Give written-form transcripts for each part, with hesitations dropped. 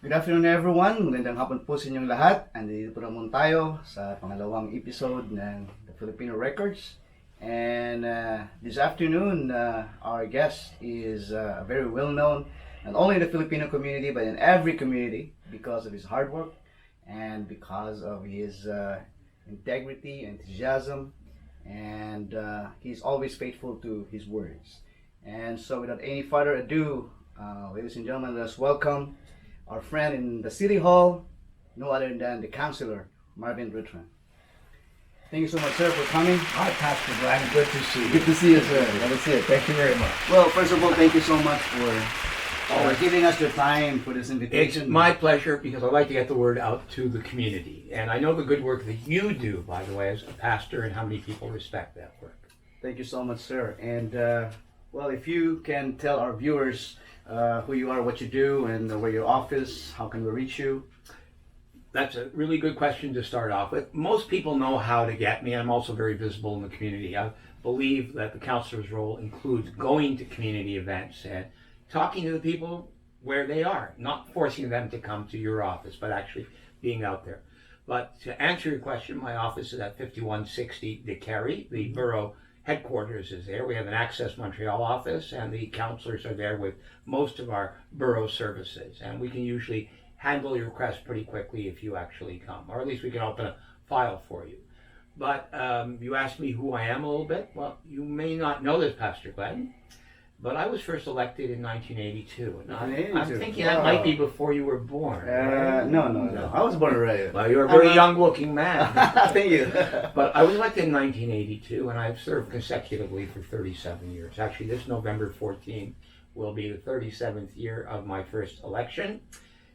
Good afternoon everyone, magandang hapon po sa inyong lahat. Andito po naman tayo sa pangalawang episode ng The Filipino Records. And this afternoon, our guest is very well known, not only in the Filipino community, but in every community because of his hard work and because of his integrity, enthusiasm, and he's always faithful to his words. And so without any further ado, ladies and gentlemen, let's welcome our friend in the City Hall, no other than the Councilor, Marvin Rotrand. Thank you so much, sir, for coming. Hi, Pastor Glenn. Good to see you. Good to see you, sir. That is it. Thank you very much. Well, first of all, thank you so much for giving us your time for this It's invitation. my pleasure because I like to get the word out to the community. And I know the good work that you do, by the way, as a pastor, and how many people respect that work. Thank you so much, sir. And, well, if you can tell our viewers who you are, what you do, and where your office, how can we reach you? That's a really good question to start off with. Most people know how to get me. I'm also very visible in the community. I believe that the counselor's role includes going to community events and talking to the people where they are, not forcing them to come to your office, but actually being out there. But to answer your question, my office is at 5160 De Carey. The borough headquarters is there. We have an Access Montreal office, and the counselors are there with most of our borough services. And we can usually handle your request pretty quickly if you actually come, or at least we can open a file for you. But you asked me who I am a little bit. Well, you may not know this, Pastor Glenn, but I was first elected in 1982. And I'm thinking that might be before you were born. No. I was born already. Well, you're a very young-looking man. Thank you. But I was elected in 1982, and I've served consecutively for 37 years. Actually, this November 14th will be the 37th year of my first election.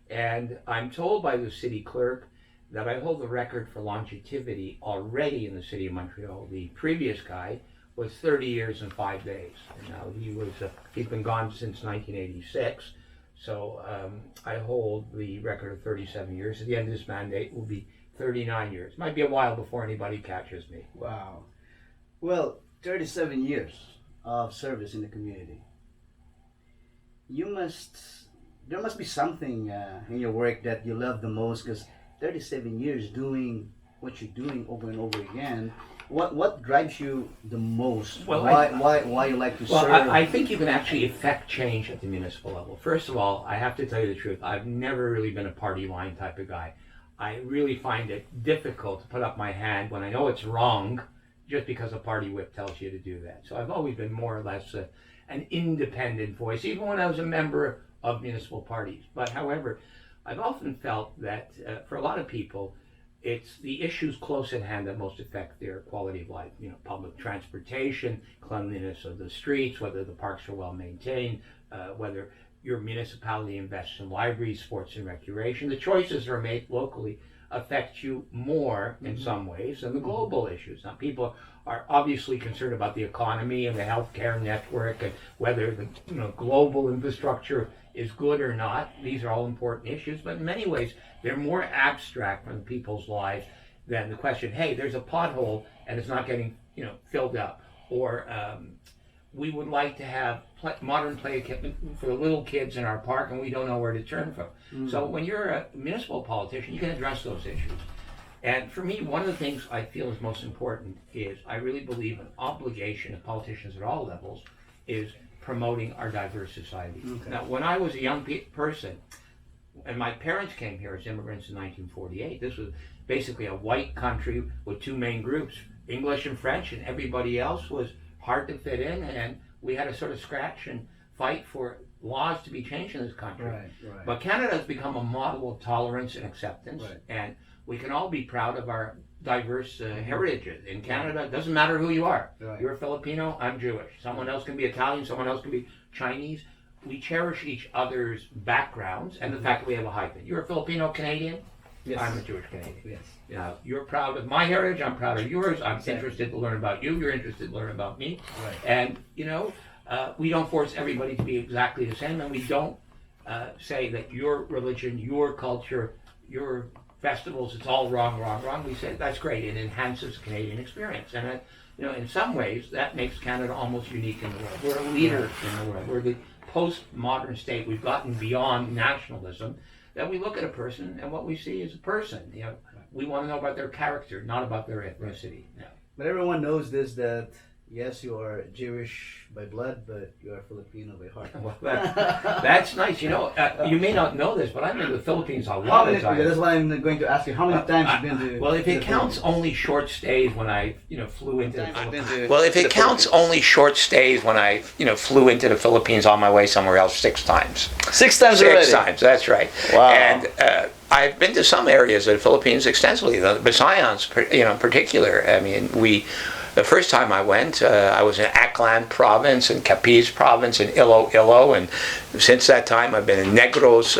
And I'm told by the city clerk that I hold the record for longevity already in the city of Montreal. The previous guy was 30 years and 5 days. And now he's been gone since 1986. So I hold the record of 37 years. At the end of this mandate will be 39 years. Might be a while before anybody catches me. Wow. Well, 37 years of service in the community. There must be something in your work that you love the most, because 37 years doing what you're doing over and over again. What drives you the most? Well, why you like to serve? I think you can actually affect change at the municipal level. First of all, I have to tell you the truth. I've never really been a party line type of guy. I really find it difficult to put up my hand when I know it's wrong just because a party whip tells you to do that. So I've always been more or less an independent voice, even when I was a member of municipal parties. But however, I've often felt that for a lot of people, it's the issues close at hand that most affect their quality of life. You know, public transportation, cleanliness of the streets, whether the parks are well maintained, whether your municipality invests in libraries, sports and recreation. The choices that are made locally affect you more in some ways than the global issues. Now, people are obviously concerned about the economy and the healthcare network and whether the global infrastructure is good or not. These are all important issues, but in many ways they're more abstract from people's lives than the question, hey, there's a pothole and it's not getting filled up, or we would like to have modern play equipment for the little kids in our park and we don't know where to turn from. So when you're a municipal politician, you can address those issues. And for me, one of the things I feel is most important is I really believe an obligation of politicians at all levels is promoting our diverse society. Okay. Now, when I was a young person, and my parents came here as immigrants in 1948, this was basically a white country with two main groups, English and French, and everybody else was hard to fit in, and we had to sort of scratch and fight for laws to be changed in this country. Right. But Canada has become a model of tolerance and acceptance, Right. and we can all be proud of our diverse heritage. In Canada, it doesn't matter who you are. Right. You're a Filipino, I'm Jewish. Someone else can be Italian, someone else can be Chinese. We cherish each other's backgrounds and the fact that we have a hyphen. You're a Filipino Canadian, Yes. I'm a Jewish Canadian. Yes. You're proud of my heritage, I'm proud of yours. I'm interested to learn about you, you're interested to learn about me. Right. And, we don't force everybody to be exactly the same, and we don't say that your religion, your culture, your festivals, it's all wrong. We say that's great. It enhances the Canadian experience. And, in some ways, that makes Canada almost unique in the world. We're a leader in the world. We're the postmodern state. We've gotten beyond nationalism. that we look at a person and what we see is a person. You know, we want to know about their character, not about their ethnicity. Yeah. But everyone knows this, that yes, you are Jewish by blood, but you are Filipino by heart. Well, that's nice. You know, you may not know this, but I've been to the Philippines a How lot many, of times. that's what I'm going to ask you. How many times have you been to? Well, if it the counts Philippines? only short stays when I, flew into the I've been Philippines. to Well, if the it counts Philippines. only short stays when I, flew into the Philippines on my way somewhere else 6 times. 6 times already. 6 times, that's right. Wow. And I've been to some areas of the Philippines extensively, the Visayas, in particular. I mean, the first time I went, I was in Aklan province and Capiz province and Iloilo, and since that time I've been in Negros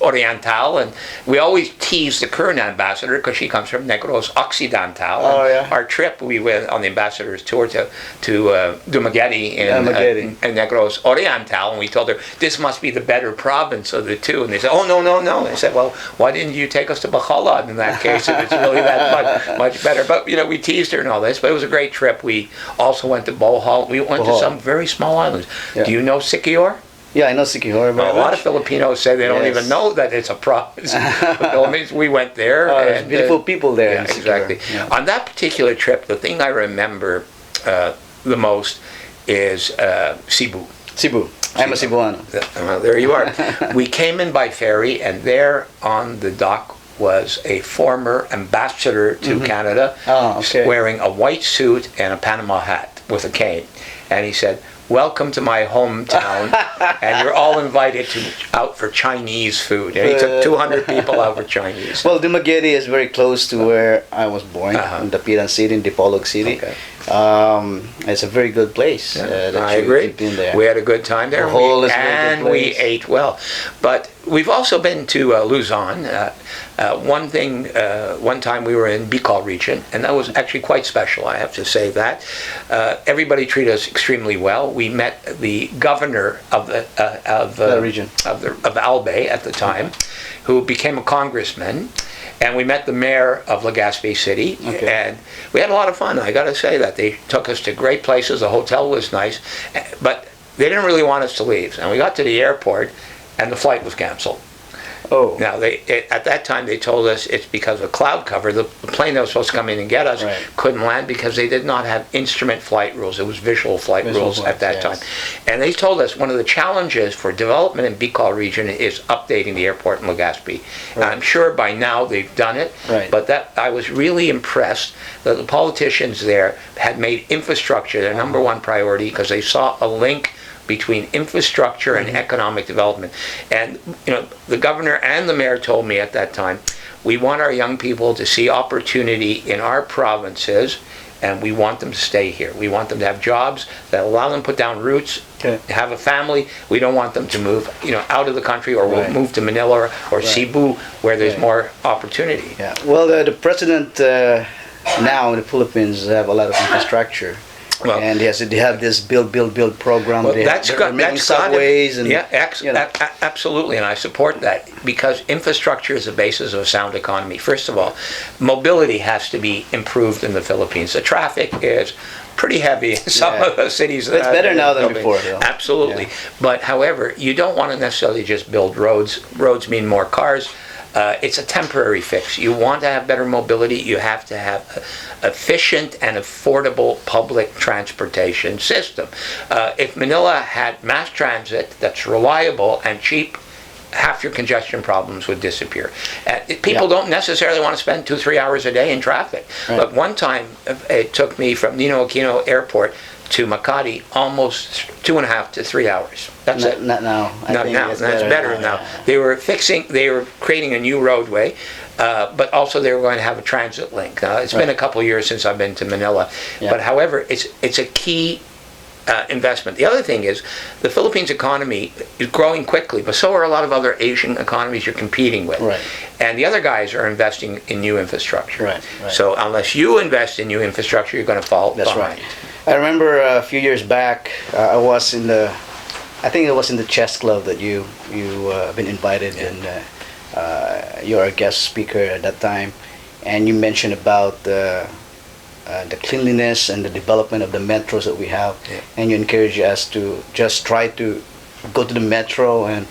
Oriental, and we always tease the current ambassador because she comes from Negros Occidental. Oh, yeah. Our trip, we went on the ambassador's tour to Dumaguete in Negros Oriental, and we told her this must be the better province of the two, and they said, oh, no. They said, well, why didn't you take us to Bacolod in that case if it's really that much better? But, we teased her and all this, but it was a great trip. We also went to Bohol. We went to some very small islands. Yeah. Do you know Siquijor? Yeah, I know Siquijor. A lot of Filipinos say they don't Yes. even know that it's a province. The Philippines, we went there. There's and, beautiful people there. Yeah, in Siquijor. exactly. Yeah. On that particular trip, the thing I remember the most is Cebu. Cebu. I'm a Cebuano. Well, there you are. We came in by ferry, and there on the dock was a former ambassador to Canada, wearing a white suit and a Panama hat with a cane. And he said, welcome to my hometown, and you're all invited out for Chinese food. And he took 200 people out for Chinese. Well, Dumaguete is very close to where I was born, in Dapitan City, in Dipolog City. Okay. It's a very good place. I agree. You've been there. We had a good time there, Bohol is a very good and we place. ate well. But we've also been to Luzon. One time we were in Bicol region, and that was actually quite special. I have to say that everybody treated us extremely well. We met the governor of the region of Albay at the time, who became a congressman. And we met the mayor of Legazpi City, and we had a lot of fun. I got to say that they took us to great places. The hotel was nice, but they didn't really want us to leave. And we got to the airport, and the flight was canceled. Oh. Now, at that time, they told us it's because of cloud cover. The plane that was supposed to come in and get us couldn't land because they did not have instrument flight rules. It was visual flight rules at that time. And they told us one of the challenges for development in Bicol region is updating the airport in Legazpi. Right. I'm sure by now they've done it, but I was really impressed that the politicians there had made infrastructure their number one priority because they saw a link between infrastructure and economic development. And the governor and the mayor told me at that time, we want our young people to see opportunity in our provinces, and we want them to stay here. We want them to have jobs that allow them to put down roots, have a family. We don't want them to move out of the country or move to Manila or Cebu where there's more opportunity. Yeah. Well, the president now in the Philippines have a lot of infrastructure. Well, and they have this build program. Well, they're making subways and absolutely, and I support that because infrastructure is the basis of a sound economy. First of all, mobility has to be improved in the Philippines. The traffic is pretty heavy in some of the cities. It's better now than before, though. Absolutely, but however, you don't want to necessarily just build roads. Roads mean more cars. It's a temporary fix. You want to have better mobility, you have to have efficient and affordable public transportation system. If Manila had mass transit that's reliable and cheap, half your congestion problems would disappear. People don't necessarily want to spend 2-3 hours a day in traffic. But one time, it took me from Ninoy Aquino Airport to Makati almost 2.5 to 3 hours. That's it. Not now. Not now. That's better now. They were creating a new roadway, but also they were going to have a transit link. Now, it's been a couple of years since I've been to Manila, but however, it's a key investment. The other thing is the Philippines economy is growing quickly, but so are a lot of other Asian economies you're competing with. And the other guys are investing in new infrastructure. So unless you invest in new infrastructure, you're going to fall behind. Right. I remember a few years back, I was in the chess club that you been invited, and you're a guest speaker at that time, and you mentioned about the cleanliness and the development of the metros that we have, and you encourage us to just try to go to the metro and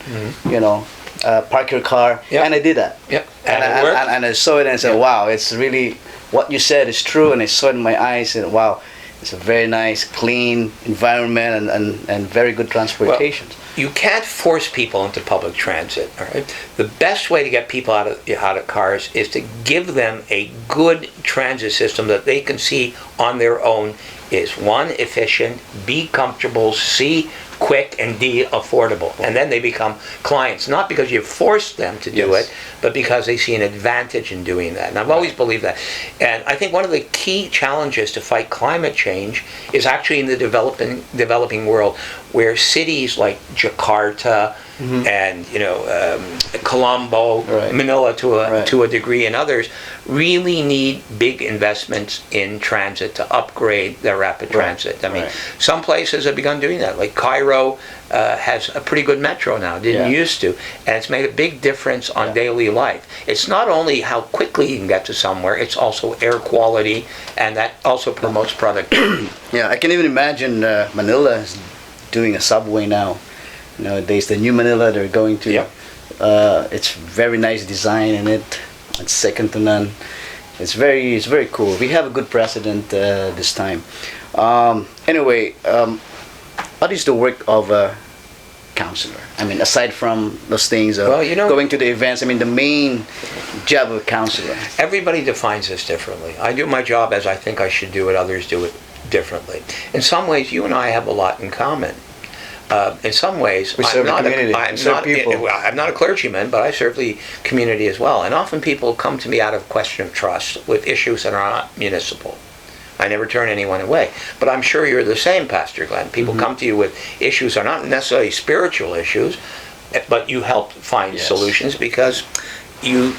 park your car, Yep. and I did that. Yep. And, And it worked. and I saw it and I said, Yeah. wow, it's really, what you said is true, and I saw it in my eyes, and wow, it's a very nice, clean environment and very good transportation. You can't force people into public transit. All right. The best way to get people out of cars is to give them a good transit system that they can see on their own is one, efficient, B, comfortable, C, quick, and D, affordable. And then they become clients, not because you forced them to do Yes. it, but because they see an advantage in doing that. And I've always believed that. And I think one of the key challenges to fight climate change is actually in the developing world, where cities like Jakarta and Colombo, Right. Manila Right. to a degree, and others really need big investments in transit to upgrade their rapid transit. I mean, Right. some places have begun doing that. Like Cairo has a pretty good metro now. Didn't Yeah. used to, and it's made a big difference on Yeah. daily life. It's not only how quickly you can get to somewhere; it's also air quality, and that also promotes productivity. Yeah, I can even imagine Manila is doing a subway now. Nowadays, the new Manila they're going to. Yeah. It's very nice design in it. It's second to none. It's very cool. We have a good president this time. Anyway, what is the work of a counselor? I mean, aside from those things, Well, going to the events. I mean, the main job of a counselor. Everybody defines this differently. I do my job as I think I should do it. Others do it differently. In some ways, you and I have a lot in common. In some ways, We serve the community. We serve people. I'm not a clergyman, but I serve the community as well. And often people come to me out of question of trust with issues that are not municipal. I never turn anyone away. But I'm sure you're the same, Pastor Glenn. People come to you with issues that are not necessarily spiritual issues, but you help find Yes. solutions because you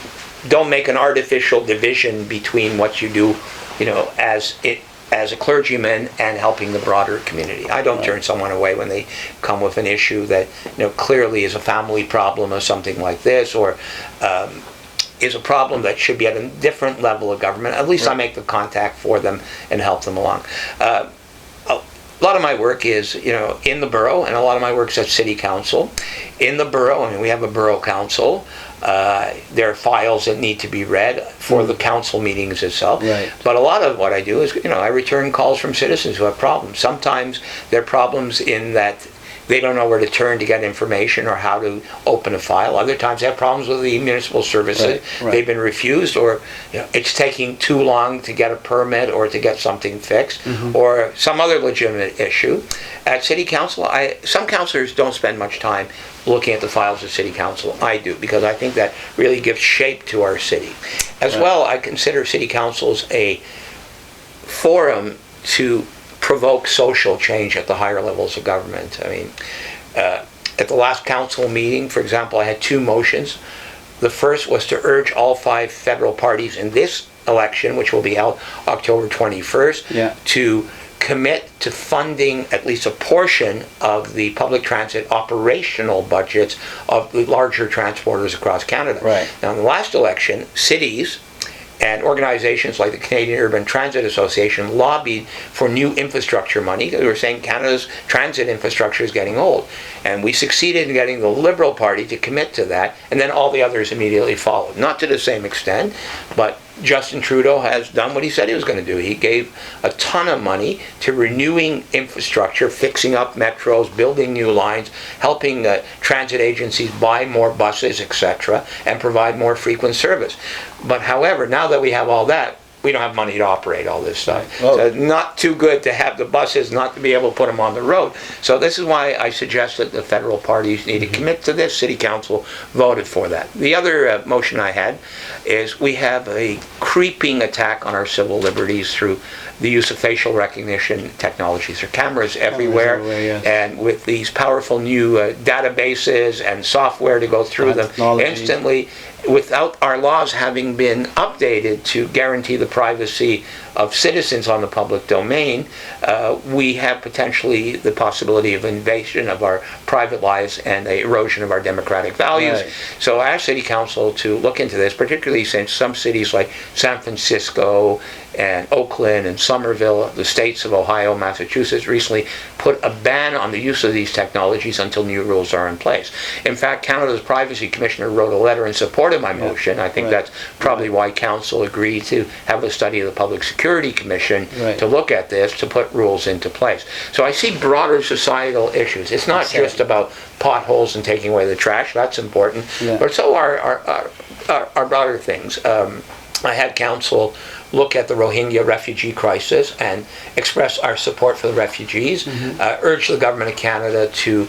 don't make an artificial division between what you do, as a clergyman and helping the broader community. I don't turn someone away when they come with an issue that clearly is a family problem or something like this, or is a problem that should be at a different level of government. At least I make the contact for them and help them along. A lot of my work is, in the borough, and a lot of my work is at city council. In the borough, we have a borough council. There are files that need to be read for the council meetings itself. Right. But a lot of what I do is, I return calls from citizens who have problems. Sometimes they're problems in that they don't know where to turn to get information or how to open a file. Other times they have problems with the municipal services. Right, right. They've been refused, or it's taking too long to get a permit or to get something fixed, or some other legitimate issue. At city council, some councilors don't spend much time looking at the files of city council. I do, because I think that really gives shape to our city. As well, I consider city councils a forum to provoke social change at the higher levels of government. At the last council meeting, for example, I had two motions. The first was to urge all 5 federal parties in this election, which will be held October 21st, Yeah. to commit to funding at least a portion of the public transit operational budgets of the larger transporters across Canada. Right. Now, in the last election, cities and organizations like the Canadian Urban Transit Association lobbied for new infrastructure money. They were saying Canada's transit infrastructure is getting old. And we succeeded in getting the Liberal Party to commit to that, and then all the others immediately followed. Not to the same extent, but Justin Trudeau has done what he said he was going to do. He gave a ton of money to renewing infrastructure, fixing up metros, building new lines, helping transit agencies buy more buses, etc., and provide more frequent service. But however, now that we have all that, we don't have money to operate all this stuff. Well, So not too good to have the buses, not to be able to put them on the road. So this is why I suggest that the federal parties need to commit to this. City Council voted for that. The other motion I had is we have a creeping attack on our civil liberties through the use of facial recognition technologies. There are cameras everywhere, everywhere, yes. and with these powerful new databases and software to go through them Technology. instantly, without our laws having been updated to guarantee the privacy of citizens on the public domain, we have potentially the possibility of invasion of our private lives and the erosion of our democratic values. Right. So I asked City Council to look into this, particularly since some cities like San Francisco and Oakland and Somerville, the states of Ohio, Massachusetts, recently put a ban on the use of these technologies until new rules are in place. In fact, Canada's Privacy Commissioner wrote a letter in support of my motion. I think that's probably why Council agreed to have a study of the Public Security Commission to look at this, to put rules into place. So I see broader societal issues. It's not just about potholes and taking away the trash. That's important. But so are broader things. I had Council look at the Rohingya refugee crisis and express our support for the refugees, urge the Government of Canada to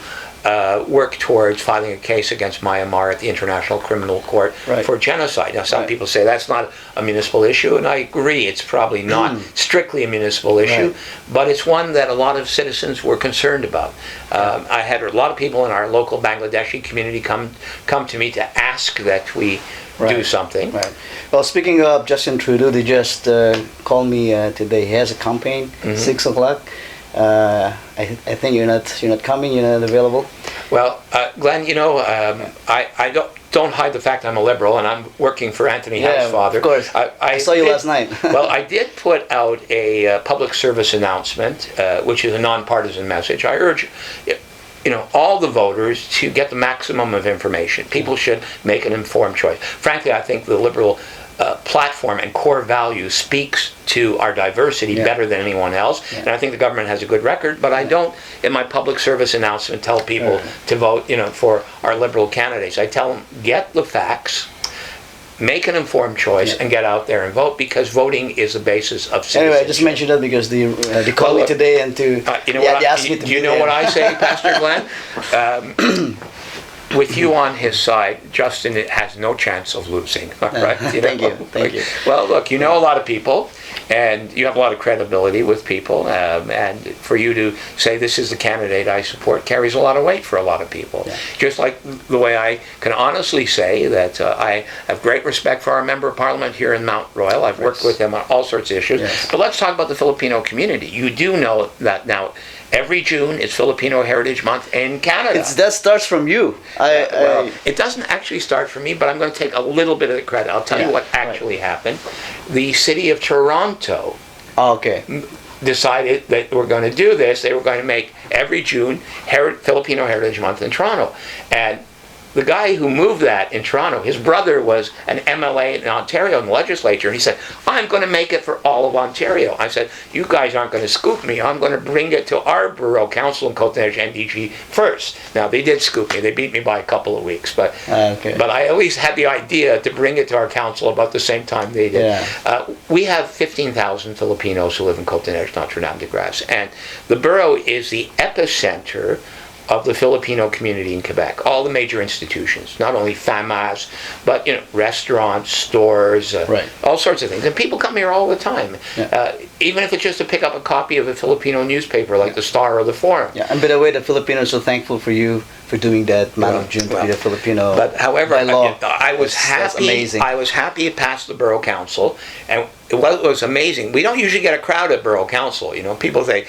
work towards filing a case against Myanmar at the International Criminal Court for genocide. Now, some people say that's not a municipal issue, and I agree, it's probably not strictly a municipal issue, but it's one that a lot of citizens were concerned about. I had a lot of people in our local Bangladeshi community come to me to ask that we do something. Well, speaking of Justin Trudeau, they just called me today. He has a campaign, 6 o'clock. I think you're not coming. You're not available. Well, Glenn, you know, I don't hide the fact I'm a liberal and I'm working for Anthony Howe's father. Of course. I saw you last night. Well, I did put out a public service announcement, which is a nonpartisan message. I urge all the voters to get the maximum of information. People should make an informed choice. Frankly, I think the liberal platform and core value speaks to our diversity better than anyone else, and I think the government has a good record, but I don't, in my public service announcement, tell people to vote for our liberal candidates. I tell them, get the facts, make an informed choice, and get out there and vote, because voting is the basis of citizenship. Anyway, I just mentioned that because they called me today and to ask me to do you know what I say, Pastor Glenn? With you on his side, Justin has no chance of losing. Right? Thank you. Well, look, you know a lot of people, and you have a lot of credibility with people, and for you to say this is the candidate I support carries a lot of weight for a lot of people. Just like the way I can honestly say that I have great respect for our Member of Parliament here in Mount Royal. I've worked with him on all sorts of issues. But let's talk about the Filipino community. You do know that now every June is Filipino Heritage Month in Canada. That starts from you. Well, it doesn't actually start from me, but I'm going to take a little bit of the credit. I'll tell you what actually happened. The city of Toronto decided that we're going to do this. They were going to make every June Filipino Heritage Month in Toronto. And the guy who moved that in Toronto, his brother was an MLA in Ontario in the legislature, and he said, I'm going to make it for all of Ontario. I said, you guys aren't going to scoop me. I'm going to bring it to our borough council in Côte-Nez NDG first. Now, they did scoop me. They beat me by a couple of weeks, but I at least had the idea to bring it to our council about the same time they did. We have 15,000 Filipinos who live in Côte-Nez, Notre-Dame-de-Grâce, and the borough is the epicenter of the Filipino community in Quebec. All the major institutions, not only FAMAS, but restaurants, stores, all sorts of things. And people come here all the time, even if it's just to pick up a copy of a Filipino newspaper like the Star or the Forum. And by the way, the Filipinos are thankful for you for doing that month of June to be the Filipino. But however, by law, I was happy. That's amazing. I was happy it passed the Borough Council, and it was amazing. We don't usually get a crowd at Borough Council. People say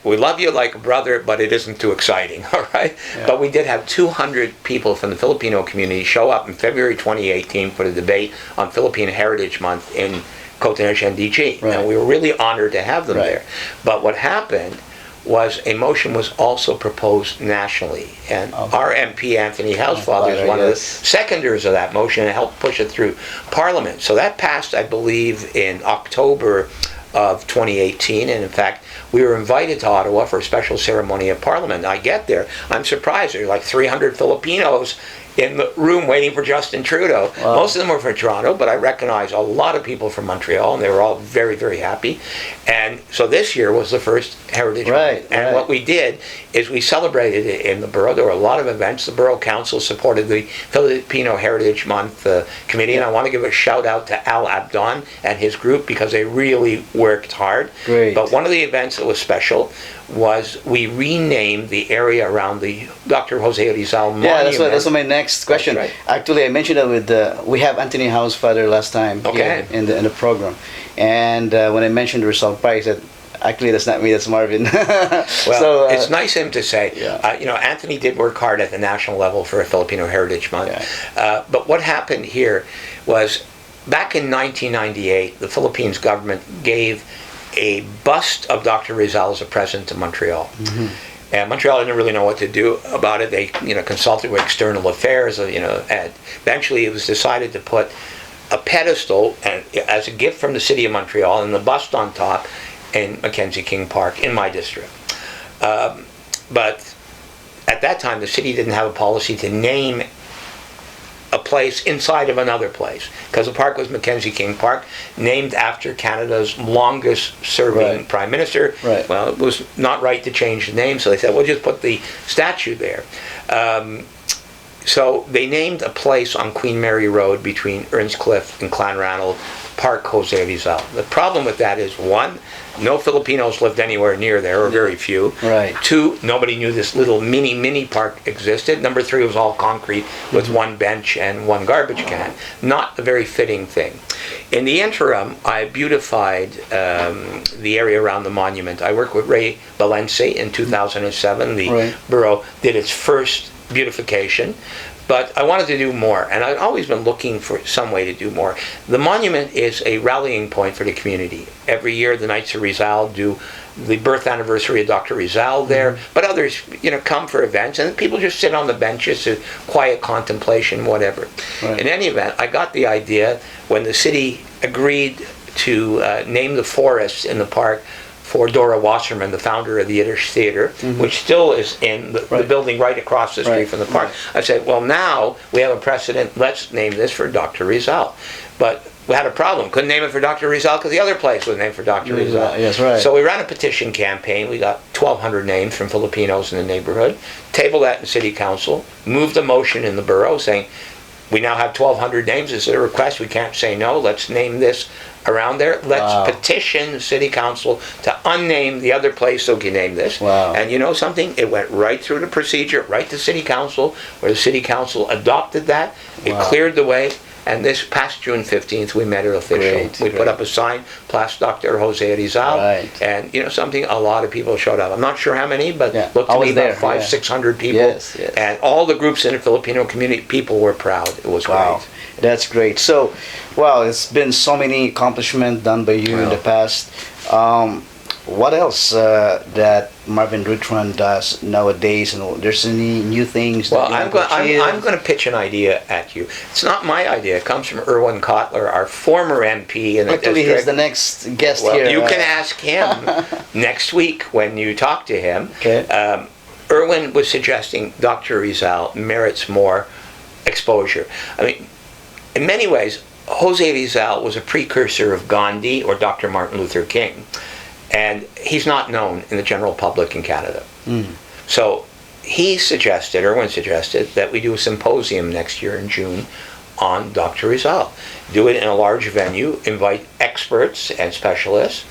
we love you like a brother, but it isn't too exciting. All right, but we did have 200 people from the Filipino community show up in February 2018 for the debate on Filipino Heritage Month in Côte-Nez NDG, and we were really honored to have them there. But what happened was a motion was also proposed nationally, and our MP Anthony Howe's father is one of the seconders of that motion and helped push it through Parliament. So that passed, I believe, in October of 2018, and in fact we were invited to Ottawa for a special ceremony of Parliament. I get there, I'm surprised, there are like 300 Filipinos in the room waiting for Justin Trudeau. Most of them were from Toronto, but I recognize a lot of people from Montreal, and they were all very, very happy. And so this year was the first Heritage Month. And what we did is we celebrated it in the borough. There were a lot of events. The Borough Council supported the Filipino Heritage Month committee, and I want to give a shout out to Al Abdon and his group because they really worked hard. But one of the events that was special was we renamed the area around the Dr. Jose Rizal Monument. That's my next next question. Right. Actually, I mentioned that with we have Anthony Housefather last time Okay. here in the program, and when I mentioned the Rizal Park, he said, "Actually, that's not me. That's Marvin." Well, So, it's nice of him to say. Yeah. You know, Anthony did work hard at the national level for a Filipino Heritage Month. Yeah. But what happened here was, back in 1998, the Philippines government gave a bust of Dr. Rizal as a present to Montreal. Mm-hmm. And Montreal didn't really know what to do about it. They, consulted with external affairs. And eventually it was decided to put a pedestal and as a gift from the city of Montreal and the bust on top in Mackenzie King Park in my district. But at that time, the city didn't have a policy to name a place inside of another place, because the park was Mackenzie King Park, named after Canada's longest serving Right. prime minister. Right. Well, it was not right to change the name, so they said, we'll just put the statue there. So they named a place on Queen Mary Road between Earnscliffe and Clanranald, Park Jose Rizal. The problem with that is, one, no Filipinos lived anywhere near there, or very few. Right. Two, nobody knew this little mini park existed. Number three, it was all concrete with one bench and one garbage can. Not a very fitting thing. In the interim, I beautified the area around the monument. I worked with Ray Valenci in 2007. The Right. borough did its first beautification. But I wanted to do more, and I've always been looking for some way to do more. The monument is a rallying point for the community. Every year, the Knights of Rizal do the birth anniversary of Dr. Rizal there, but others, come for events, and people just sit on the benches to quiet contemplation, whatever. Right. In any event, I got the idea when the city agreed to name the forests in the park for Dora Wasserman, the founder of the Yiddish Theater, which still is in the building right across the street Right. from the park. I said, well, now we have a precedent. Let's name this for Dr. Rizal. But we had a problem. Couldn't name it for Dr. Rizal because the other place was named for Dr. Rizal. Yes, right. So we ran a petition campaign. We got 1,200 names from Filipinos in the neighborhood. Tabled that in City Council. Moved a motion in the borough saying, we now have 1,200 names. This is a request. We can't say no. Let's name this around there. Let's petition the City Council to unname the other place so we can name this. Wow. And you know something? It went right through the procedure, right to City Council, where the City Council adopted that. It cleared the way. And this past June 15th, we made it official. Great, We put up a sign, plus Dr. Jose Rizal. Right. And you know something? A lot of people showed up. I'm not sure how many, but Yeah, looked I to was me there, about 500, yeah. 600 people. Yes, yes. And all the groups in the Filipino community, people were proud. It was Wow, great. that's great. So, wow, it's been so many accomplishments done by you in the past. What else that Marvin Rotrand does nowadays, and there's any new things? Well, that you I'm going to pitch an idea at you. It's not my idea. It comes from Erwin Kotler, our former MP in the Actually, district. he's the next guest Well, here. you can ask him next week when you talk to him. Okay. Erwin was suggesting Dr. Rizal merits more exposure. I mean, in many ways, Jose Rizal was a precursor of Gandhi or Dr. Martin Luther King. And he's not known in the general public in Canada. So Erwin suggested that we do a symposium next year in June on Dr. Rizal. Do it in a large venue, invite experts and specialists,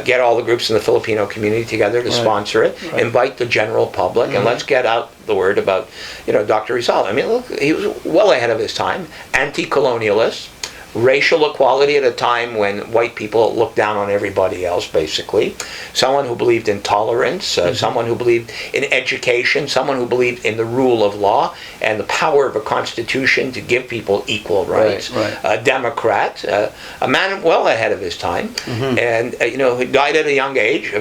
get all the groups in the Filipino community together to sponsor it, invite the general public, and let's get out the word about, Dr. Rizal. I mean, look, he was well ahead of his time, anti-colonialist, racial equality at a time when white people looked down on everybody else, basically. Someone who believed in tolerance, someone who believed in education, someone who believed in the rule of law and the power of a constitution to give people equal rights. A Democrat, a man well ahead of his time, and who died at a young age,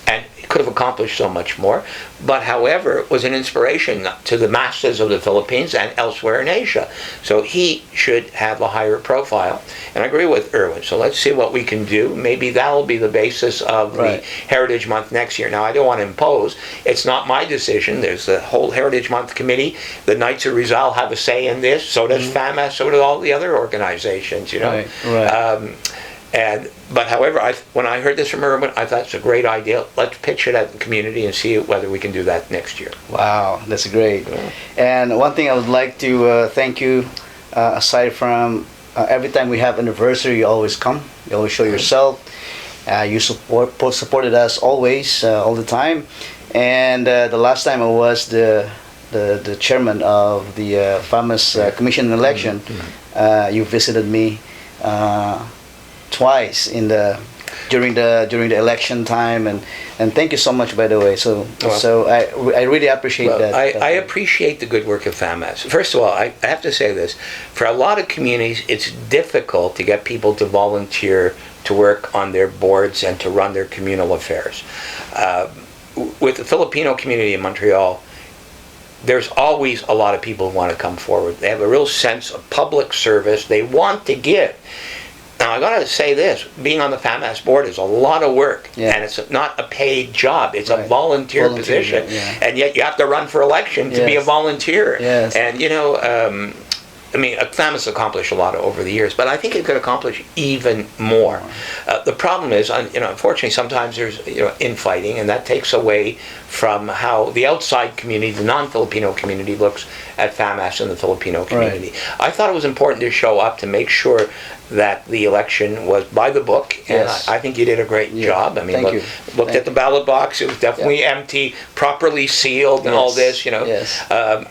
and could have accomplished so much more, but however was an inspiration to the masses of the Philippines and elsewhere in Asia. So he should have a higher profile, and I agree with Erwin. So let's see what we can do. Maybe that'll be the basis of the Heritage Month next year. Now, I don't want to impose. It's not my decision. There's the whole Heritage Month committee. The Knights of Rizal have a say in this. So does FAMA. So do all the other organizations. But however, when I heard this from Erwin, I thought it's a great idea. Let's pitch it at the community and see whether we can do that next year. Wow, that's great. And one thing I would like to thank you, aside from every time we have anniversary, you always come. You always show yourself. You supported us always, all the time. And the last time it was the the chairman of the famous commission election, you visited me twice during the election time, and thank you so much, by the way. So I really appreciate that. I appreciate the good work of FAMAS. First of all, I have to say this: for a lot of communities, it's difficult to get people to volunteer to work on their boards and to run their communal affairs. With the Filipino community in Montreal, there's always a lot of people who want to come forward. They have a real sense of public service. They want to give. Now, I got to say this, being on the FAMAS board is a lot of work, and it's not a paid job. It's a volunteer position, and yet you have to run for election to be a volunteer. Yes. And, you know, I mean, FAMAS accomplished a lot over the years, but I think it could accomplish even more. The problem is, you know, unfortunately, sometimes there's, you know, infighting, and that takes away from how the outside community, the non-Filipino community, looks at FAMAS and the Filipino community. I thought it was important to show up to make sure that the election was by the book, and I think you did a great job. I mean, looked at the ballot box; it was definitely empty, properly sealed, and all this. You know,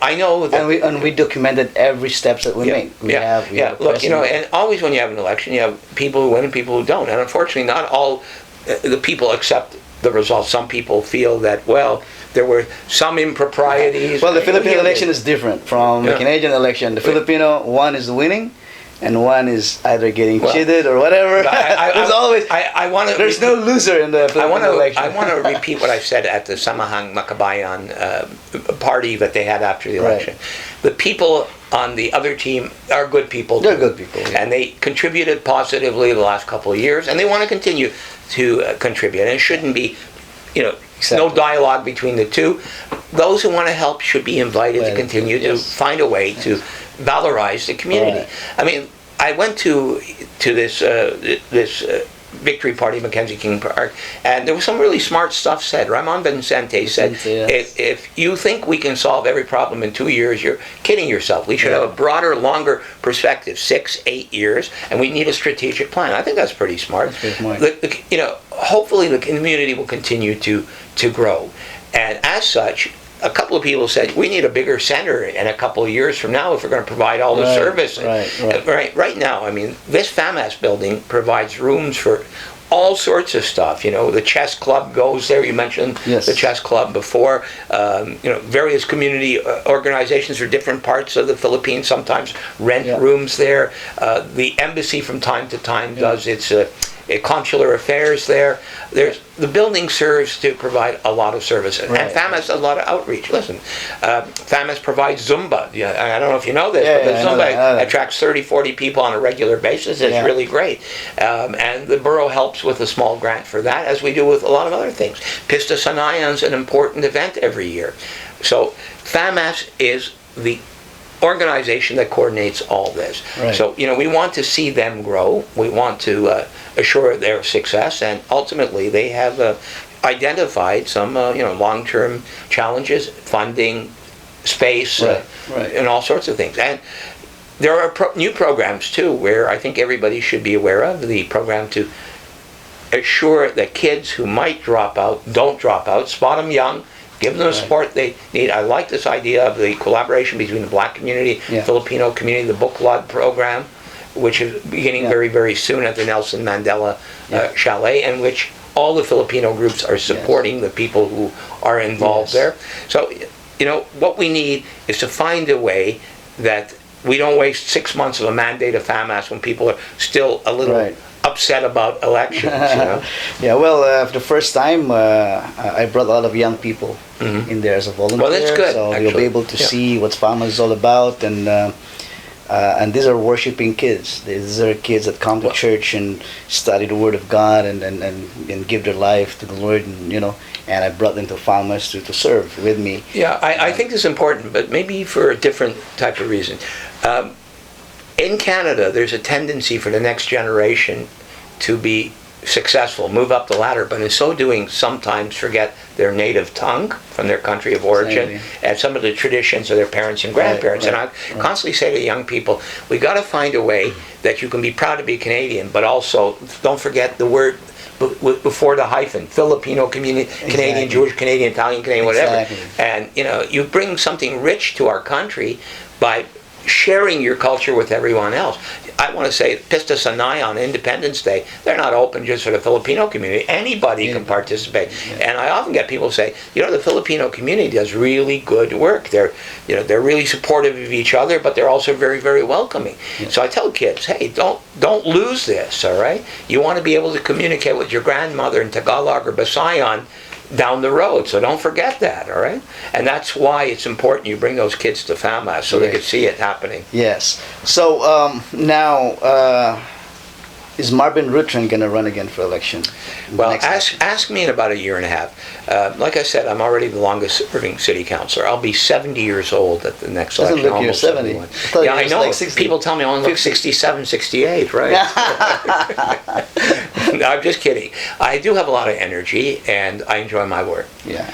I know that, and we documented every steps that we make. We have Look, you know, and always when you have an election, you have people who win and people who don't, and unfortunately, not all the people accept the results. Some people feel that, well, there were some improprieties. Well, the Filipino election is different from the Canadian election. The Filipino, one is winning, and one is either getting cheated or whatever. There's always. There's no loser in the Filipino election. I want to repeat what I said at the Samahang Makabayan party that they had after the election. The people on the other team are good people. They're good people, and they contributed positively the last couple of years, and they want to continue to contribute. And it shouldn't be, you know, no dialogue between the two. Those who want to help should be invited to continue to find a way to valorize the community. I mean, I went to this victory party, Mackenzie King Park, and there was some really smart stuff said. Ramon Vincente said, if you think we can solve every problem in 2 years, you're kidding yourself. We should have a broader, longer perspective, 6, 8 years, and we need a strategic plan. I think that's pretty smart. That's pretty smart. You know, hopefully the community will continue to grow. And as such, a couple of people said, we need a bigger center in a couple of years from now if we're going to provide all the service. Right now, I mean, this FAMAS building provides rooms for all sorts of stuff. You know, the chess club goes there. You mentioned the chess club before. You know, various community organizations for different parts of the Philippines sometimes rent rooms there. The embassy from time to time does its consular affairs there. The building serves to provide a lot of services. And FAMAS does a lot of outreach. Listen, FAMAS provides Zumba. I don't know if you know this, but the Zumba attracts 30, 40 people on a regular basis. It's really great. And the borough helps with a small grant for that, as we do with a lot of other things. Pista Sanayan's an important event every year. So FAMAS is the organization that coordinates all this. So, you know, we want to see them grow. We want to assure their success, and ultimately they have identified some you know, long-term challenges, funding, space, and all sorts of things. And there are new programs too, where I think everybody should be aware of. The program to assure that kids who might drop out don't drop out, spot them young, give them the support they need. I like this idea of the collaboration between the Black community, Filipino community, the Book Club program, which is beginning very, very soon at the Nelson Mandela Chalet, and which all the Filipino groups are supporting the people who are involved there. So, you know, what we need is to find a way that we don't waste 6 months of a mandate of FAMAS when people are still a little upset about elections. You know? Well, for the first time, I brought a lot of young people in there as a volunteer. Well, that's good. So you'll be able to see what FAMAS is all about, and these are worshiping kids. These are kids that come to church and study the Word of God and give their life to the Lord, and you know. And I brought them to FAMAS to serve with me. Yeah, I think it's important, but maybe for a different type of reason. In Canada, there's a tendency for the next generation to be successful, move up the ladder, but in so doing, sometimes forget their native tongue from their country of origin and some of the traditions of their parents and grandparents. And I constantly say to young people, we got to find a way that you can be proud to be Canadian, but also don't forget the word before the hyphen, Filipino community, Canadian, Jewish, Canadian, Italian, Canadian, whatever. Exactly. And, you bring something rich to our country by sharing your culture with everyone else. I want to say, Pista Sanay on Independence Day, they're not open just for the Filipino community. Anybody can participate. Yeah. And I often get people say, the Filipino community does really good work. They're really supportive of each other, but they're also very, very welcoming. Yeah. So I tell kids, hey, don't lose this, all right? You want to be able to communicate with your grandmother in Tagalog or Visayan down the road, so don't forget that, all right? And that's why it's important you bring those kids to FAMAS so they can see it happening. Yes. So now, is Marvin Rotrand going to run again for election? Well, ask me in about a year and a half. Like I said, I'm already the longest serving city councilor. I'll be 70 years old at the next election. Doesn't look you're 70. Yeah, I know. Like people tell me I only look 67, 68, right? No, I'm just kidding. I do have a lot of energy, and I enjoy my work. Yeah.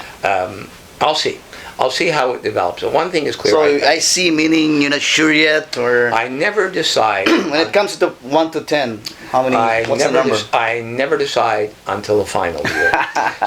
I'll see. I'll see how it develops. So one thing is clear. So I see, meaning you're not sure yet, or I never decide. When it comes to 1 to 10, how many? What's the number? I never decide until the final year.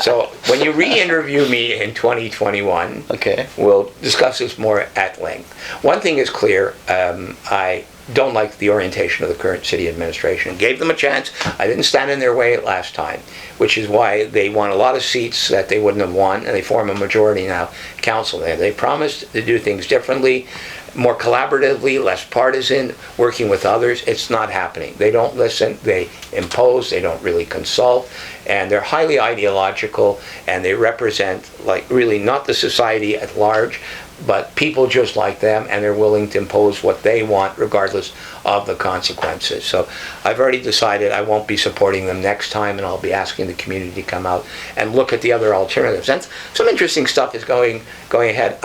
So when you re-interview me in 2021, okay, we'll discuss this more at length. One thing is clear. I don't like the orientation of the current city administration. Gave them a chance. I didn't stand in their way last time, which is why they won a lot of seats that they wouldn't have won, and they form a majority now council there. They promised to do things differently, more collaboratively, less partisan, working with others. It's not happening. They don't listen. They impose. They don't really consult, and they're highly ideological, and they represent, like, really not the society at large, but people just like them, and they're willing to impose what they want regardless of the consequences. So I've already decided I won't be supporting them next time, and I'll be asking the community to come out and look at the other alternatives. And some interesting stuff is going ahead.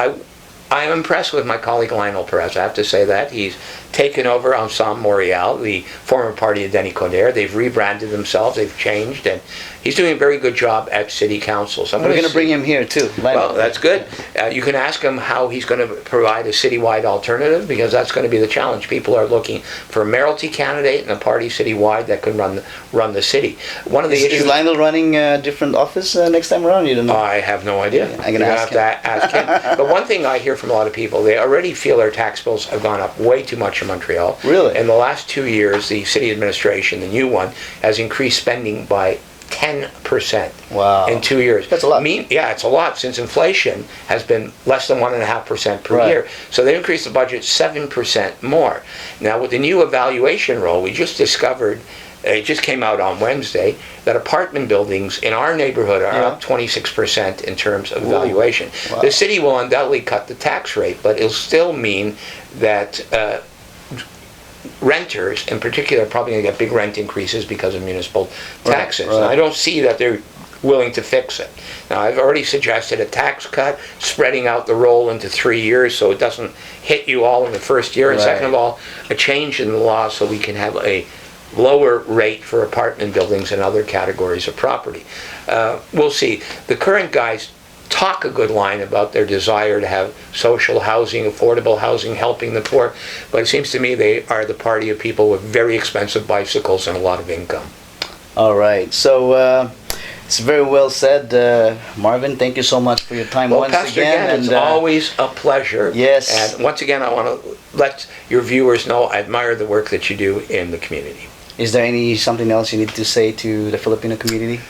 I am impressed with my colleague Lionel Perez. I have to say that. He's taken over Ensemble Montreal, the former party of Denis Coderre. They've rebranded themselves. They've changed, and he's doing a very good job at city council. So we're going to bring him here too. Well, that's good. You can ask him how he's going to provide a citywide alternative, because that's going to be the challenge. People are looking for a mayoralty candidate and a party citywide that can run the city. One of the issues. Is Lionel running a different office next time around? You don't know. I have no idea. I'm going to have to ask him. But one thing I hear from a lot of people, they already feel their tax bills have gone up way too much in Montreal. Really? In the last 2 years, the city administration, the new one, has increased spending by 10%. Wow. In 2 years. That's a lot. Yeah, it's a lot, since inflation has been less than 1.5% per year. So they increased the budget 7% more. Now, with the new evaluation role, we just discovered, it just came out on Wednesday, that apartment buildings in our neighborhood are up 26% in terms of valuation. Wow. The city will undoubtedly cut the tax rate, but it'll still mean that renters, in particular, are probably going to get big rent increases because of municipal taxes. Right. And I don't see that they're willing to fix it. Now, I've already suggested a tax cut, spreading out the roll into 3 years so it doesn't hit you all in the first year. And second of all, a change in the law so we can have a lower rate for apartment buildings and other categories of property. We'll see. The current guys talk a good line about their desire to have social housing, affordable housing, helping the poor, but it seems to me they are the party of people with very expensive bicycles and a lot of income. All right. So it's very well said, Marvin. Thank you so much for your time once Pastor again. It's always a pleasure. Yes. And once again, I want to let your viewers know I admire the work that you do in the community. Is there something else you need to say to the Filipino community?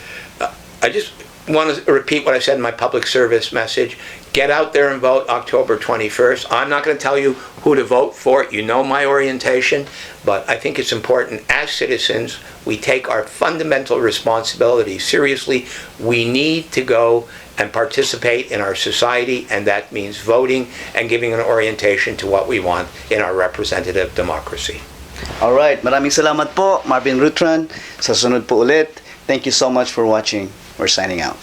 I just want to repeat what I said in my public service message. Get out there and vote October 21st. I'm not going to tell you who to vote for. You know my orientation. But I think it's important as citizens we take our fundamental responsibility seriously. We need to go and participate in our society, and that means voting and giving an orientation to what we want in our representative democracy. All right. Maraming salamat po, Marvin Rotrand. Sa sunod po ulit. Thank you so much for watching. We're signing out.